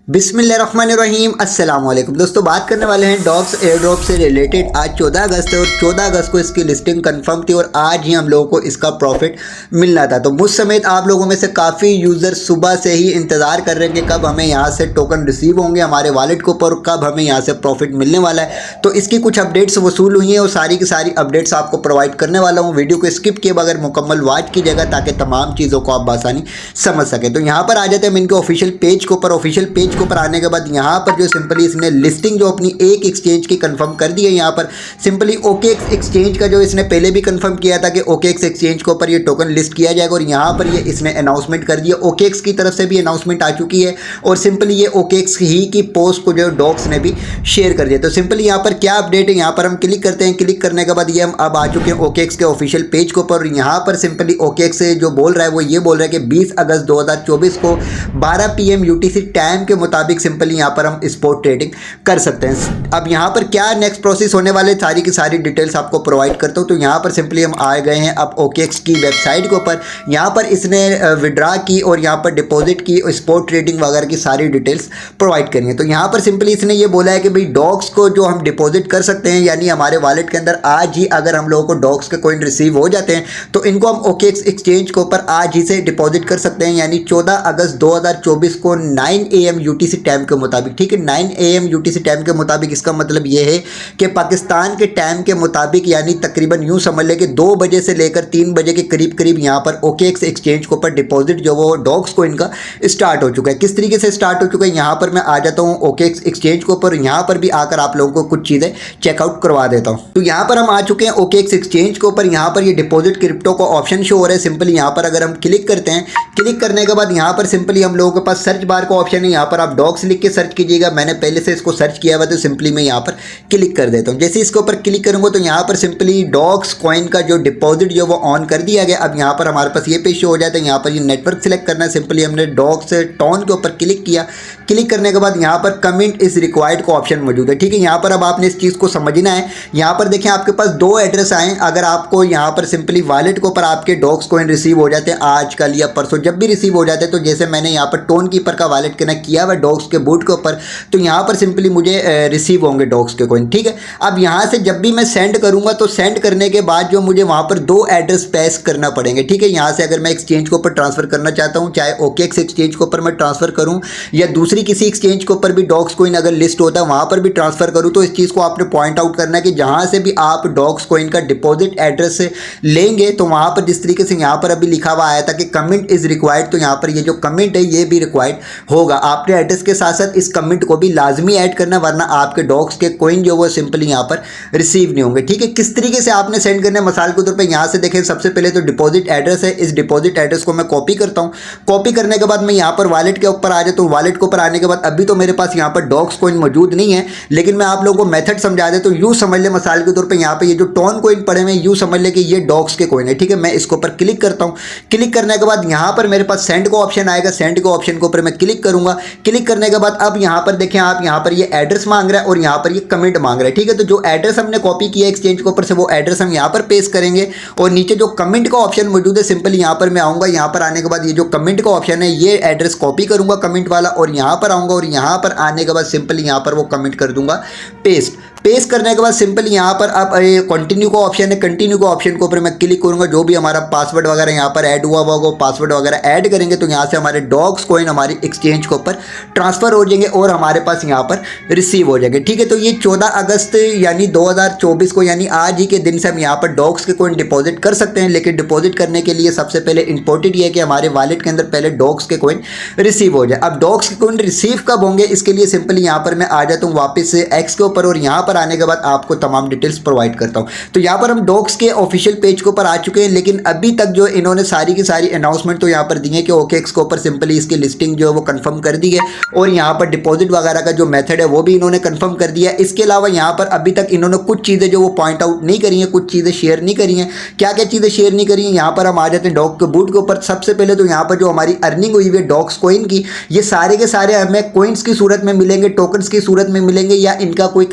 बिस्मिल्लाहिर्रहमानिर्रहीम अस्सलाम वालेकुम दोस्तों, बात करने वाले हैं डॉग्स एयर ड्रॉप से रिलेटेड। आज 14 अगस्त है और 14 अगस्त को इसकी लिस्टिंग कंफर्म थी और आज ही हम लोगों को इसका प्रॉफिट मिलना था। तो मुझ समेत आप लोगों में से काफ़ी यूज़र सुबह से ही इंतज़ार कर रहे हैं कि कब हमें यहाँ से टोकन रिसीव होंगे हमारे वॉलेट के ऊपर, कब हमें यहाँ से प्रॉफिट मिलने वाला है। तो इसकी कुछ अपडेट्स वसूल हुई हैं और सारी की सारी अपडेट्स आपको प्रोवाइड करने वाला हूँ। वीडियो को स्किप किए बगैर मुकम्मल वॉच कीजिएगा ताकि तमाम चीज़ों को आप आसानी समझ सकें। तो यहाँ पर आ जाते हैं हम इनके ऑफिशियल पेज के ऊपर। ऑफिशियल पेज के ऊपर आने के बाद यहाँ पर जो सिंपली इसने लिस्टिंग जो अपनी एक एक्सचेंज की कंफर्म कर दी है। यहाँ पर सिंपली OKX एक्सचेंज का जो इसने पहले भी कंफर्म किया था कि OKX एक्सचेंज के ऊपर ये टोकन लिस्ट किया जाएगा और यहाँ पर ये इसने अनाउंसमेंट कर दिया। OKX की तरफ से भी अनाउंसमेंट आ चुकी है और सिंपली ये OKX ही की पोस्ट को जो डॉग्स ने भी शेयर कर दिया। तो सिंपली यहाँ पर क्या अपडेट है, यहाँ पर हम क्लिक करते हैं। क्लिक करने के बाद ये हम अब आ चुके हैं OKX के ऑफिशियल पेज के ऊपर। यहाँ पर सिंपली OKX से जो बोल रहा है वो ये बोल रहा है कि 20 अगस्त 2024 को 12 PM UTC टाइम के मुताबिक सिंपली यहाँ पर हम स्पॉट ट्रेडिंग कर सकते हैं। अब यहाँ पर क्या नेक्स्ट प्रोसेस होने वाले सारी की सारी डिटेल्स आपको प्रोवाइड करता हूँ। तो यहाँ पर सिंपली हम आ गए हैं अब OKX की वेबसाइट के ऊपर। यहाँ पर इसने विड्रा की और यहाँ पर डिपॉजिट की, स्पॉट ट्रेडिंग वगैरह की सारी डिटेल्स प्रोवाइड करी है। तो यहाँ पर सिंपली इसने ये बोला है कि भाई डॉग्स को जो हम डिपॉजिट कर सकते हैं, यानी हमारे वॉलेट के अंदर आज ही अगर हम लोगों को डॉग्स के कॉइन रिसीव हो जाते हैं तो इनको हम OKX एक्सचेंज के ऊपर आज ही से डिपॉजिट कर सकते हैं, यानी 14 अगस्त 2024 को 9 AM UTC टाइम के मुताबिक। ठीक है, 9 AM UTC टाइम के मुताबिक। इसका मतलब ये है कि पाकिस्तान के टाइम के मुताबिक, यानी तकरीबन यूं समझ लें कि 2 बजे से लेकर 3 बजे के करीब करीब यहाँ पर OKX एक्सचेंज के ऊपर डिपॉजिट जो वो डॉग्स को इनका स्टार्ट हो चुका है। किस तरीके से स्टार्ट हो चुका है, यहाँ पर मैं आ जाता हूँ OKX एक्सचेंज के ऊपर। यहाँ पर भी आकर आप लोगों को कुछ चीज़ें चेकआउट करवा देता हूँ। तो यहाँ पर हम आ चुके हैं OKX एक्सचेंज के ऊपर। यहाँ पर ये डिपॉजिट क्रिप्टो का ऑप्शन शो हो रहा है। सिंपली यहाँ पर अगर हम क्लिक करते हैं, क्लिक करने के बाद यहाँ पर सिंपली हम लोगों के पास सर्च बार का ऑप्शन है। यहाँ पर आप डॉग्स लिख के सर्च कीजिएगा। मैंने पहले से इसको सर्च किया हुआ तो सिंपली मैं यहाँ पर क्लिक कर देता हूँ। जैसे इसके ऊपर क्लिक करूँगा तो यहाँ पर सिंपली डॉग्स कॉइन का जो डिपॉजिट जो वो ऑन कर दिया गया। अब यहाँ पर हमारे पास ये पेज शो हो जाता है। यहाँ पर ये नेटवर्क सिलेक्ट करना है। सिंपली हमने डॉग्स टोन के ऊपर क्लिक किया। क्लिक करने के बाद यहाँ पर कमेंट इज रिक्वायर्ड का ऑप्शन मौजूद है। ठीक है, यहाँ पर अब आपने इस चीज़ को समझना है। यहाँ पर देखें आपके पास 2 एड्रेस आए। अगर आपको यहाँ पर सिंपली वॉलेट के ऊपर आपके डॉग्स कॉइन रिसीव हो जाते हैं आज कल या परसों, जब भी रिसीव हो जाते हैं, तो जैसे मैंने यहाँ पर टोन कीपर का वॉलेट कनेक्ट किया हुआ डॉग्स के बूट के ऊपर, तो यहाँ पर सिंपली मुझे रिसीव होंगे डॉग्स के कॉइन। ठीक है, अब यहाँ से जब भी मैं सेंड करूँगा तो सेंड करने के बाद जो मुझे वहाँ पर 2 एड्रेस पेश करना पड़ेंगे। ठीक है, यहाँ से अगर मैं एक्सचेंज के ऊपर ट्रांसफर करना चाहता हूँ, चाहे OKX एक्सचेंज के ऊपर मैं ट्रांसफर करूँ या दूसरी किसी एक्सचेंज के ऊपर भी डॉग्स कॉइन अगर लिस्ट होता है वहाँ पर भी ट्रांसफर करूँ, तो इस चीज़ को आपने पॉइंट आउट करना है कि जहाँ से भी आप डॉग्स कॉइन का डिपॉजिट एड्रेस लेंगे तो वहाँ पर जिस तरीके से यहाँ पर अभी लिखा हुआ आया था कि कमेंट इज रिक्वायर्ड, तो यहाँ पर ये जो कमेंट है ये भी रिक्वायर्ड होगा। आपने एड्रेस के साथ साथ इस कमेंट को भी लाजमी ऐड करना, वरना आपके डॉग्स के कॉइन जो वो सिंपली यहाँ पर रिसीव नहीं होंगे। ठीक है, किस तरीके से आपने सेंड करना है मिसाल के तौर पे यहाँ से देखें, सबसे पहले तो डिपॉजिट एड्रेस है। इस डिपॉजिट एड्रेस को मैं कॉपी करता हूँ। कॉपी करने के बाद मैं यहाँ पर वॉलेट के ऊपर आ जाता हूँ। वॉलेट के ऊपर आने के बाद अभी तो मेरे पास यहाँ पर डॉग्स कॉइन मौजूद नहीं है, लेकिन मैं आप लोगों को मेथड समझा देता हूँ। यूँ समझ ले मिसाल के तौर पर यहाँ पर ये जो टोन कॉइन पड़े हुए हैं, यूँ समझ ले कि ये डॉग्स के कॉइन है। ठीक है, मैं इसके ऊपर क्लिक करता हूँ। क्लिक करने के बाद यहाँ पर मेरे पास सेंड का ऑप्शन आएगा। सेंड के ऑप्शन के ऊपर मैं क्लिक करूँगा। क्लिक करने के बाद अब यहाँ पर देखें आप, यहाँ पर ये एड्रेस मांग रहा है और यहाँ पर ये कमेंट मांग रहा है। ठीक है, तो जो एड्रेस हमने कॉपी किया एक्सचेंज के ऊपर से वो एड्रेस हम यहाँ पर पेस्ट करेंगे और नीचे जो कमेंट का ऑप्शन मौजूद है सिंपली यहाँ पर मैं आऊँगा। यहाँ पर आने के बाद ये जो कमेंट का ऑप्शन है ये एड्रेस कॉपी करूँगा कमेंट वाला और यहाँ पर आऊँगा और यहाँ पर आने के बाद सिंपली यहाँ पर वो कमेंट कर दूंगा पेस्ट। पेस्ट करने के बाद सिंपल यहाँ पर अब कंटिन्यू का ऑप्शन है। कंटिन्यू का ऑप्शन के ऊपर मैं क्लिक करूँगा। जो भी हमारा पासवर्ड वगैरह यहाँ पर ऐड हुआ होगा पासवर्ड वगैरह ऐड करेंगे तो यहाँ से हमारे डॉग्स कॉइन हमारी एक्सचेंज के ऊपर ट्रांसफ़र हो जाएंगे और हमारे पास यहाँ पर रिसीव हो जाएंगे। ठीक है, तो ये 14 अगस्त यानी 2024 को, यानी आज ही के दिन से हम यहाँ पर डॉग्स के कॉइन डिपॉजिट कर सकते हैं। लेकिन डिपॉजिट करने के लिए सबसे पहले इंपॉर्टेंट ये है कि हमारे वॉलेट के अंदर पहले डॉग्स के कॉइन रिसीव हो जाए। अब डॉग्स के कॉइन रिसीव कब होंगे, इसके लिए सिंपली यहाँ पर मैं आ जाता हूँ वापस से एक्स के ऊपर और यहाँ पर आने के बाद आपको तमाम डिटेल्स प्रोवाइड करता हूँ। तो यहाँ पर हम डॉग्स के ऑफिशियल पेज के ऊपर आ चुके हैं, लेकिन अभी तक जो इन्होंने सारी की सारी अनाउंसमेंट तो यहाँ पर दी है कि OKX के ऊपर सिंपली इसकी लिस्टिंग जो है वो कंफर्म कर दी है और यहाँ पर डिपॉजिट वगैरह का जो मेथड है वो भी इन्होंने कंफर्म कर दिया है। इसके अलावा यहाँ पर अभी तक इन्होंने कुछ चीज़ें जो वो पॉइंट आउट नहीं करी हैं, कुछ चीज़ें शेयर नहीं करी हैं। क्या क्या चीज़ें शेयर नहीं करी हैं, यहाँ पर हम आ जाते हैं डॉग के बूट के ऊपर। सबसे पहले तो यहाँ पर जो हमारी अर्निंग हुई है डॉग्स कॉइन की, ये सारे के सारे हमें कॉइन्स की सूरत में मिलेंगे, टोकन्स की सूरत में मिलेंगे या इनका कोई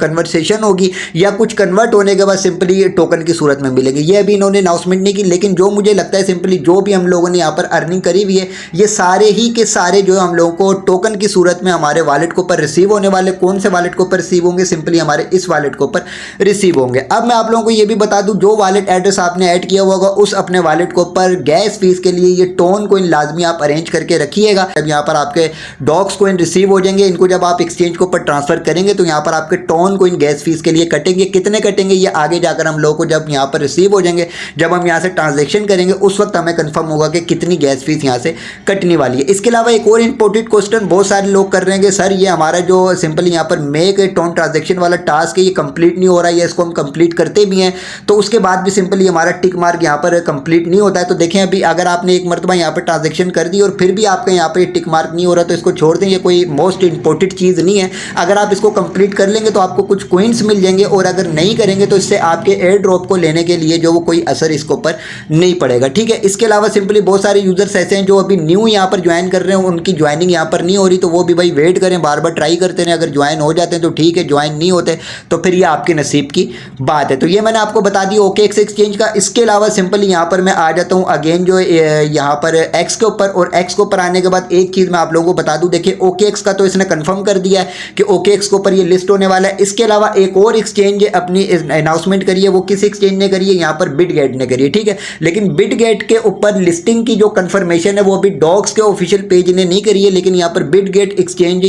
कन्वर्सेशन होगी या कुछ कन्वर्ट होने के बाद सिंपली टोकन की सूरत में मिलेंगे। ये अभी इन्होंने अनाउंसमेंट नहीं की, लेकिन जो मुझे लगता है सिंपली जो भी हम लोगों ने यहाँ पर अर्निंग करी हुई है ये सारे ही के सारे जो हम लोगों को टोकन की सूरत में हमारे वॉलेट के ऊपर रिसीव होने वाले। कौन से वॉलेट के ऊपर रिसीव होंगे? सिंपली हमारे इस वॉलेट के ऊपर रिसीव होंगे। अब मैं आप लोगों को ये भी बता दूं, जो वॉलेट एड्रेस आपने ऐड किया होगा उस अपने वॉलेट के ऊपर गैस फीस के लिए ये टोन कोइन लाजमी आप अरेंज करके रखिएगा। जब यहाँ पर आपके डॉक्स कोइन रिसीव हो जाएंगे, इनको जब आप एक्सचेंज के ऊपर ट्रांसफर करेंगे तो यहाँ पर आपके टोन कोइन गैस फीस के लिए कटेंगे। कितने कटेंगे ये आगे जाकर हम लोगों को जब यहाँ पर रिसीव हो जाएंगे, जब हम यहाँ से ट्रांजेक्शन करेंगे उस वक्त हमें कंफर्म होगा कि कितनी गैस फीस यहाँ से कटने वाली है। इसके अलावा एक और इंपॉर्टेंट क्वेश्चन बहुत सारे लोग कर रहे हैं कि सर ये हमारा जो सिंपली यहाँ पर मेक ए टोन ट्रांजेक्शन वाला टास्क है ये कंप्लीट नहीं हो रहा है, या इसको हम कंप्लीट करते भी हैं तो उसके बाद भी सिंपली हमारा टिक मार्क यहाँ पर कंप्लीट नहीं होता है। तो देखें अभी अगर आपने एक मरतबा यहाँ पर ट्रांजेक्शन कर दी और फिर भी आपका यहाँ पर टिक मार्क नहीं हो रहा तो इसको छोड़ दें, ये कोई मोस्ट इंपॉर्टेंट चीज़ नहीं है। अगर आप इसको कंप्लीट कर लेंगे तो आपको कुछ कोइंस मिल जाएंगे, और अगर नहीं करेंगे तो इससे आपके एयर ड्रॉप को लेने के लिए जो वो कोई असर इसके ऊपर नहीं पड़ेगा, ठीक है। इसके अलावा सिंपली बहुत सारे यूजर्स ऐसे हैं जो अभी न्यू यहाँ पर ज्वाइन कर रहे हैं, उनकी ज्वाइनिंग यहाँ पर नहीं हो रही, तो वो भी भाई वेट करें, बार बार ट्राई करते रहें। अगर ज्वाइन हो जाते हैं तो ठीक है, ज्वाइन नहीं होते तो फिर ये आपके नसीब की बात है। तो ये मैंने आपको बता दी OKX एक्सचेंज का। इसके अलावा सिंपली यहाँ पर मैं आ जाता हूँ अगेन जो यहाँ पर X के ऊपर, और X के ऊपर आने के बाद एक चीज़ मैं आप लोगों को बता दूँ, देखिए OKX का तो इसने कंफर्म कर दिया है कि OKX के ऊपर ये लिस्ट होने वाला है। इसके अलावा एक और एक्सचेंज अपनी अनाउंसमेंट करी है, वो किस एक्सचेंज ने करी है? यहाँ पर बिटगेट ने करी है, ठीक है। लेकिन बिटगेट के ऊपर लिस्टिंग की जो कंफर्मेशन है वो अभी डॉक्स के ऑफिशियल पेज ने नहीं करी है, लेकिन यहाँ पर बिटगेट एक्सचेंज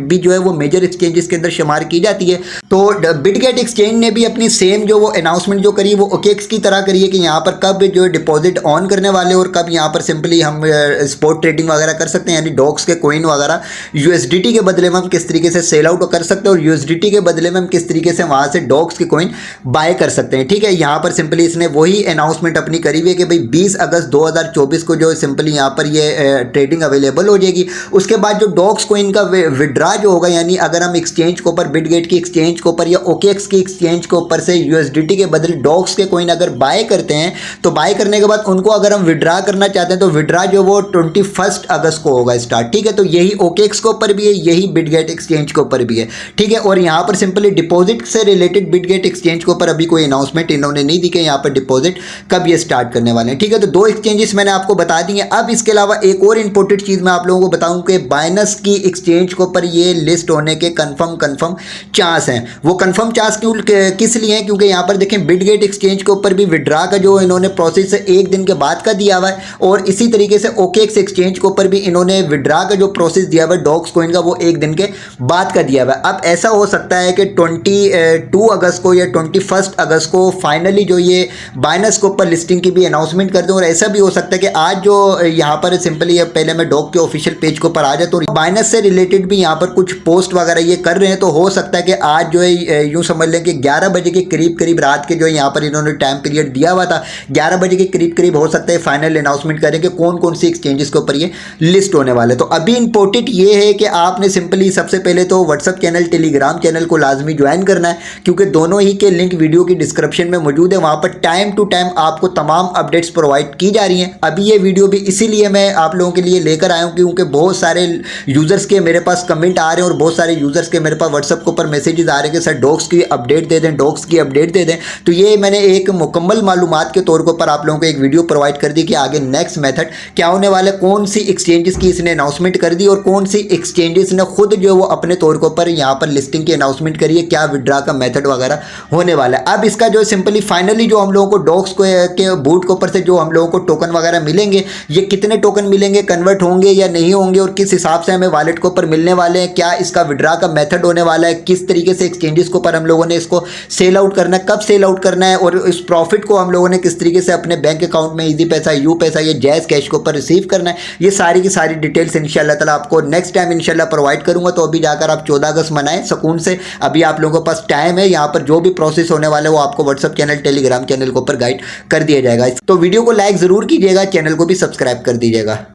भी जो है वो मेजर एक्सचेंजेस के अंदर शुमार की जाती है। तो बिटगेट एक्सचेंज ने भी अपनी सेम जो वो अनाउंसमेंट जो करी है वो OKX की तरह करी है कि यहाँ पर कब जो डिपॉजिट ऑन करने वाले और कब यहाँ पर सिंपली हम स्पॉट ट्रेडिंग वगैरह कर सकते हैं, यानी डॉक्स के कोइन वगैरह USDT के बदले में हम किस तरीके से सेल आउट कर सकते हैं और USDT के बदले में हम किस तरीके से वहाँ से डॉक्स के कोइन बाय कर सकते हैं, ठीक है। यहाँ पर सिंपली इसने वही अनाउंसमेंट अपनी करी हुई है कि भाई 20 अगस्त 2024 को जो सिंपली यहाँ पर ये ट्रेडिंग अवेलेबल हो जाएगी। उसके बाद जो डॉक्स कोइन का विड्रा जो होगा, यानी अगर हम एक्सचेंज के ऊपर बिटगेट की एक्सचेंज के ऊपर या OKX की एक्सचेंज के ऊपर से USDT के बदले डॉक्स के कोइन अगर बाय करते हैं तो बाय करने के बाद उनको अगर हम विड्रा करना चाहते हैं तो विड्रा जो वो 21 अगस्त को होगा स्टार्ट, ठीक है। तो यही OKX के ऊपर भी है, यही बिटगेट एक्सचेंज के ऊपर भी है, ठीक है। और यहाँ पर सिंपली डिपॉजिट से रिलेटेड बिटगेट एक्सचेंज के ऊपर अभी कोई अनाउंसमेंट इन्होंने नहीं दी कि यहाँ पर डिपॉजिट कब ये स्टार्ट करने वाले हैं, ठीक है। तो दो एक्सचेंजेस मैंने आपको बता दी हैं। अब इसके अलावा एक और इंपॉर्टेंट चीज़ मैं आप लोगों को बताऊं कि बाइनस की एक्सचेंज के ऊपर ये लिस्ट होने के कंफर्म चांस हैं। वो कंफर्म चांस किस लिए हैं? क्योंकि यहाँ पर देखें बिटगेट एक्सचेंज के ऊपर भी विड्रा का जो इन्होंने प्रोसेस है 1 दिन के बाद का दिया हुआ है, और इसी तरीके से OKX एक्सचेंज के ऊपर भी इन्होंने विड्रा का जो प्रोसेस दिया हुआ है डॉक्स कोइन का वो 1 दिन के बाद का दिया हुआ है। अब ऐसा हो सकता है कि 22 अगस्त को या 21 अगस्त को फाइनली जो ये बाइनस के ऊपर लिस्टिंग की भी अनाउंसमेंट कर दें, और ऐसा भी हो सकता है कि आज जो यहाँ पर सिंपली पहले मैं डॉक के ऑफिशियल पेज के ऊपर आ जाता हूँ, बाइनस से रिलेटेड भी यहाँ पर कुछ पोस्ट वगैरह ये कर रहे हैं, तो हो सकता है कि आज जो है यूँ समझ लें कि 11 बजे के करीब रात के जो यहाँ पर इन्होंने टाइम पीरियड दिया हुआ था 11 बजे के करीब हो सकता है फाइनल अनाउंसमेंट करें कि कौन कौन सी एक्सचेंजेस के ऊपर ये लिस्ट होने वाले। तो अभी इंपॉर्टेंट ये है कि आपने सिंपली सबसे पहले तो व्हाट्सअप चैनल टेलीग्राम चैनल को लाजमी ज्वाइन करना है, क्योंकि दोनों ही के लिंक वीडियो की डिस्क्रिप्शन में मौजूद है। वहाँ पर टाइम टू टाइम आपको तमाम अपडेट्स प्रोवाइड की जा रही हैं। अभी ये वीडियो भी इसीलिए मैं आप लोगों के लिए लेकर आया हूँ क्योंकि बहुत सारे यूज़र्स के मेरे पास कमेंट आ रहे हैं और बहुत सारे यूज़र्स के मेरे पास व्हाट्सअप के ऊपर मैसेजेस आ रहे हैं कि सर डॉक्स की अपडेट दे दें, डॉक्स की अपडेट दे दें। तो ये मैंने एक मुकम्मल मालूमात के तौर के ऊपर आप लोगों को एक वीडियो प्रोवाइड कर दी कि आगे नेक्स्ट मेथड क्या होने वाला है, कौन सी एक्सचेंजेस की इसने अनाउंसमेंट कर दी और कौन सी एक्सचेंजेस ने खुद जो वो अपने तौर के ऊपर यहाँ पर लिस्टिंग की अनाउंसमेंट करी है, क्या विड्रा का मेथड वगैरह होने वाला है। अब इसका जो सिंपली फाइनली जो हम लोगों को डॉक्स के बूट के ऊपर से जो हम लोगों को टोकन वगैरह मिलेंगे, ये कितने टोकन मिलेंगे, कन्वर्ट होंगे या नहीं होंगे, और किस हिसाब से हमें वॉलेट के ऊपर मिलने वाले हैं, क्या इसका विड्रा का मेथड होने वाला है, किस तरीके से एक्सचेंजेस के ऊपर हम लोगों ने इसको सेल आउट करना है, कब सेल आउट करना है, और इस प्रॉफिट को हम लोगों ने किस तरीके से अपने बैंक अकाउंट में ईजी पैसा, यू पैसा, ये जैज़ कैश के ऊपर रिसीव करना है, ये सारी की सारी डिटेल्स इंशाल्लाह ताला आपको नेक्स्ट टाइम इंशाल्लाह प्रोवाइड करूंगा। तो अभी जाकर आप 14 अगस्त मनाएं सुकून से, अभी आप लोगों के पास टाइम है। यहाँ पर जो भी प्रोसेस होने वाला है वो आपको व्हाट्सअप चैनल टेलीग्राम चैनल के ऊपर गाइड कर दिया जाएगा। तो वीडियो को लाइक ज़रूर कीजिएगा, चैनल को भी सब्सक्राइब कर दीजिएगा।